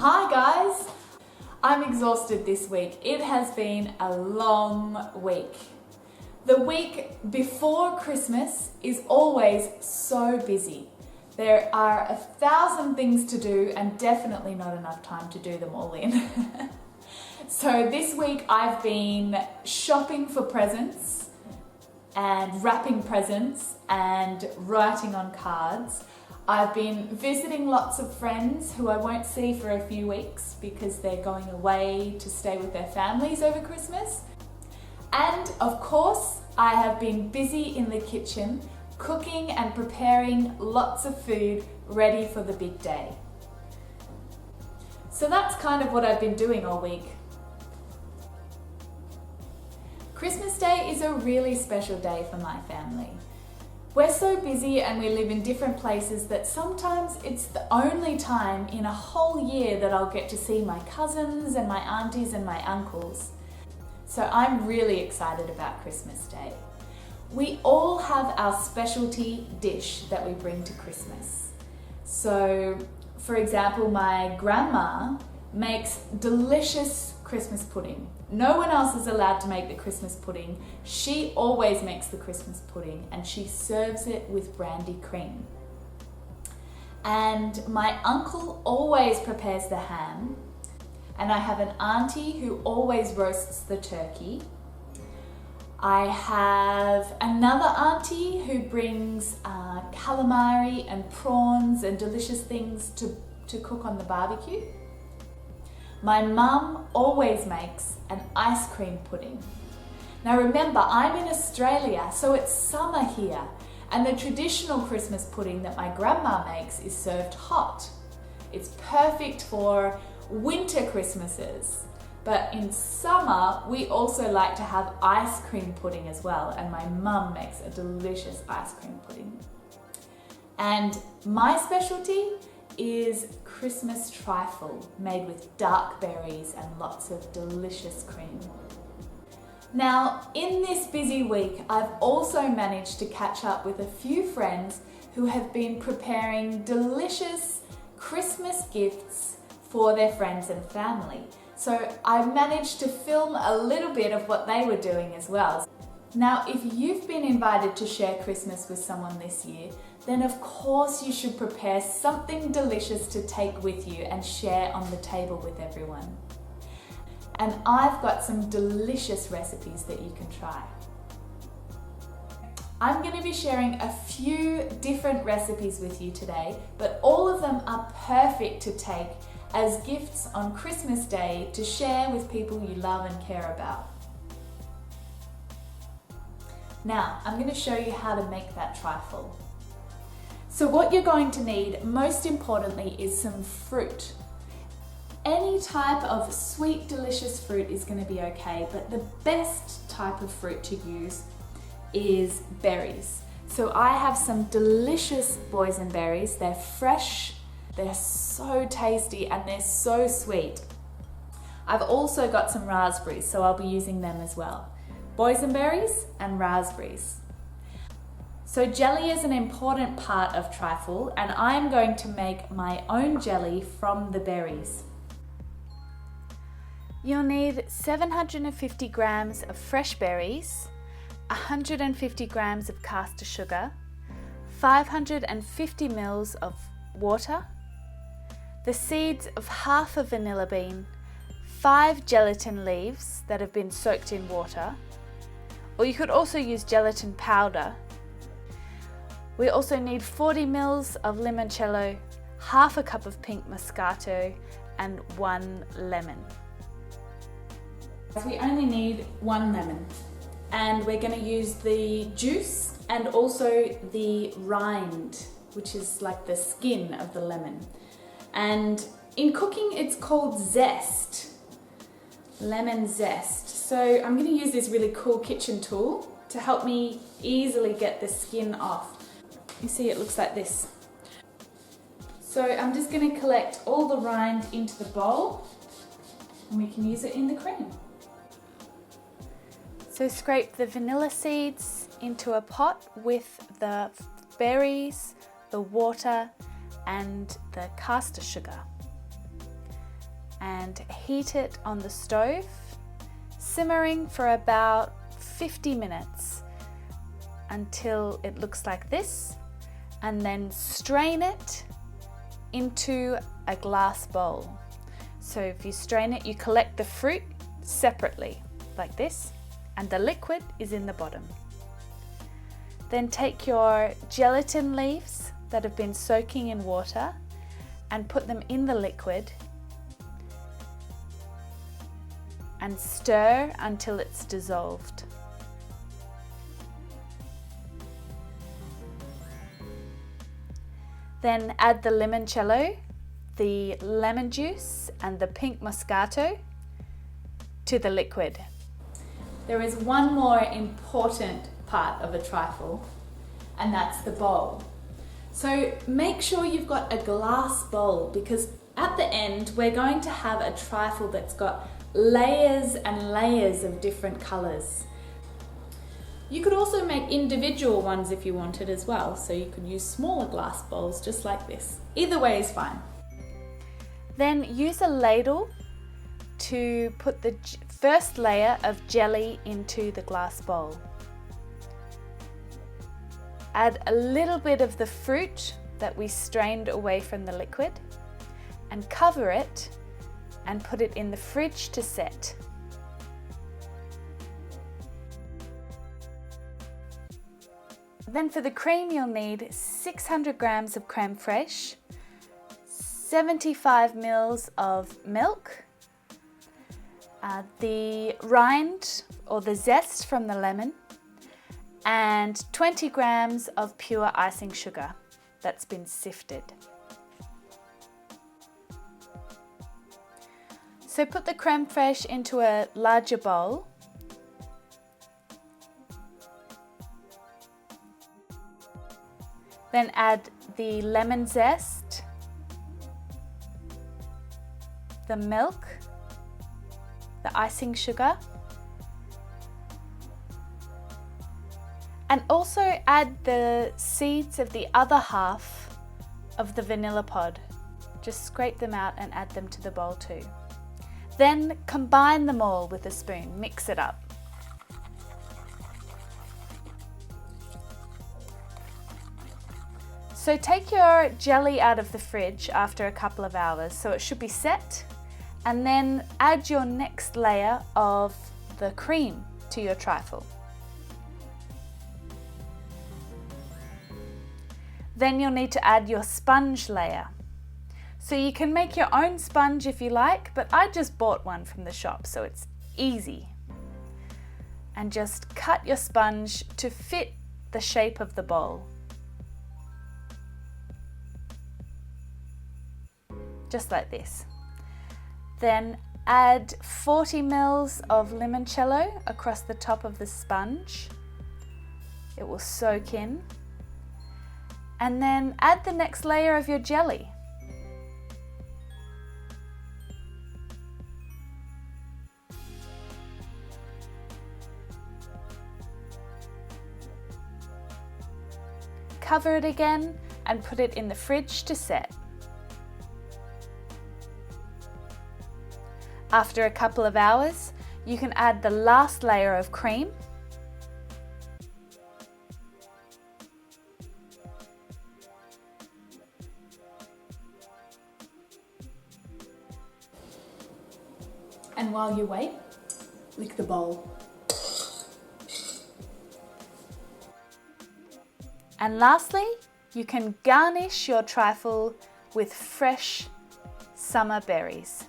Hi guys! I'm exhausted this week. It has been a long week. The week before Christmas is always so busy. There are 1,000 things to do and definitely not enough time to do them all in. So this week I've been shopping for presents and wrapping presents and writing on cards. I've been visiting lots of friends who I won't see for a few weeks because they're going away to stay with their families over Christmas. And of course, I have been busy in the kitchen, cooking and preparing lots of food ready for the big day. So that's kind of what I've been doing all week. Christmas Day is a really special day for my family. We're so busy and we live in different places that sometimes it's the only time in a whole year that I'll get to see my cousins and my aunties and my uncles. So I'm really excited about Christmas Day. We all have our specialty dish that we bring to Christmas. So, for example, my grandma makes delicious Christmas pudding. No one else is allowed to make the Christmas pudding. She always makes the Christmas pudding and she serves it with brandy cream. And my uncle always prepares the ham. And I have an auntie who always roasts the turkey. I have another auntie who brings calamari and prawns and delicious things to cook on the barbecue. My mum always makes an ice cream pudding. Now remember, I'm in Australia, so it's summer here, and the traditional Christmas pudding that my grandma makes is served hot. It's perfect for winter Christmases, but in summer, we also like to have ice cream pudding as well, and my mum makes a delicious ice cream pudding. And my specialty is Christmas trifle made with dark berries and lots of delicious cream. Now, in this busy week, I've also managed to catch up with a few friends who have been preparing delicious Christmas gifts for their friends and family. So I managed to film a little bit of what they were doing as well. Now, if you've been invited to share Christmas with someone this year, then of course you should prepare something delicious to take with you and share on the table with everyone. And I've got some delicious recipes that you can try. I'm going to be sharing a few different recipes with you today, but all of them are perfect to take as gifts on Christmas Day to share with people you love and care about. Now, I'm going to show you how to make that trifle. So what you're going to need, most importantly, is some fruit. Any type of sweet, delicious fruit is going to be okay, but the best type of fruit to use is berries. So I have some delicious boysenberries. They're fresh, they're so tasty, and they're so sweet. I've also got some raspberries, so I'll be using them as well. Boysenberries and raspberries. So jelly is an important part of trifle, and I'm going to make my own jelly from the berries. You'll need 750 grams of fresh berries, 150 grams of caster sugar, 550 ml of water, the seeds of half a vanilla bean, 5 gelatin leaves that have been soaked in water, or you could also use gelatin powder. We also need 40 ml of limoncello, half a cup of pink moscato, and 1 lemon. We only need 1 lemon, and we're going to use the juice and also the rind, which is like the skin of the lemon. And in cooking, it's called zest, lemon zest. So I'm going to use this really cool kitchen tool to help me easily get the skin off. You see, it looks like this. So I'm just going to collect all the rind into the bowl and we can use it in the cream. So scrape the vanilla seeds into a pot with the berries, the water and the caster sugar. and heat it on the stove, simmering for about 50 minutes until it looks like this, and then strain it into a glass bowl. So if you strain it, you collect the fruit separately like this, and the liquid is in the bottom. Then take your gelatin leaves that have been soaking in water and put them in the liquid and stir until it's dissolved. Then add the limoncello, the lemon juice and the pink moscato to the liquid. There is one more important part of a trifle, and that's the bowl. So make sure you've got a glass bowl, because at the end we're going to have a trifle that's got layers and layers of different colours. You could also make individual ones if you wanted as well, so you could use smaller glass bowls just like this. Either way is fine. Then use a ladle to put the first layer of jelly into the glass bowl. Add a little bit of the fruit that we strained away from the liquid and cover it and put it in the fridge to set. Then for the cream, you'll need 600 grams of creme fraiche, 75 ml of milk, the rind or the zest from the lemon, and 20 grams of pure icing sugar that's been sifted. So put the creme fraiche into a larger bowl. Then add the lemon zest, the milk, the icing sugar, and also add the seeds of the other half of the vanilla pod. Just scrape them out and add them to the bowl too. Then combine them all with a spoon, mix it up. So take your jelly out of the fridge after a couple of hours, so it should be set, and then add your next layer of the cream to your trifle. Then you'll need to add your sponge layer. So you can make your own sponge if you like, but I just bought one from the shop, so it's easy. And just cut your sponge to fit the shape of the bowl. Just like this. Then add 40 ml of limoncello across the top of the sponge. It will soak in. And then add the next layer of your jelly. Cover it again and put it in the fridge to set. After a couple of hours, you can add the last layer of cream. And while you wait, lick the bowl. And lastly, you can garnish your trifle with fresh summer berries.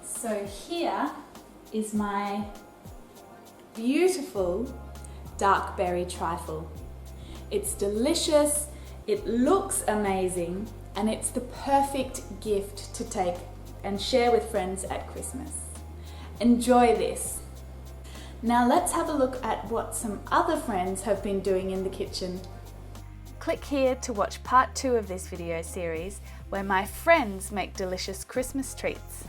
So here is my beautiful dark berry trifle. It's delicious, it looks amazing, and it's the perfect gift to take and share with friends at Christmas. Enjoy this. Now let's have a look at what some other friends have been doing in the kitchen. Click here to watch part 2 of this video series where my friends make delicious Christmas treats.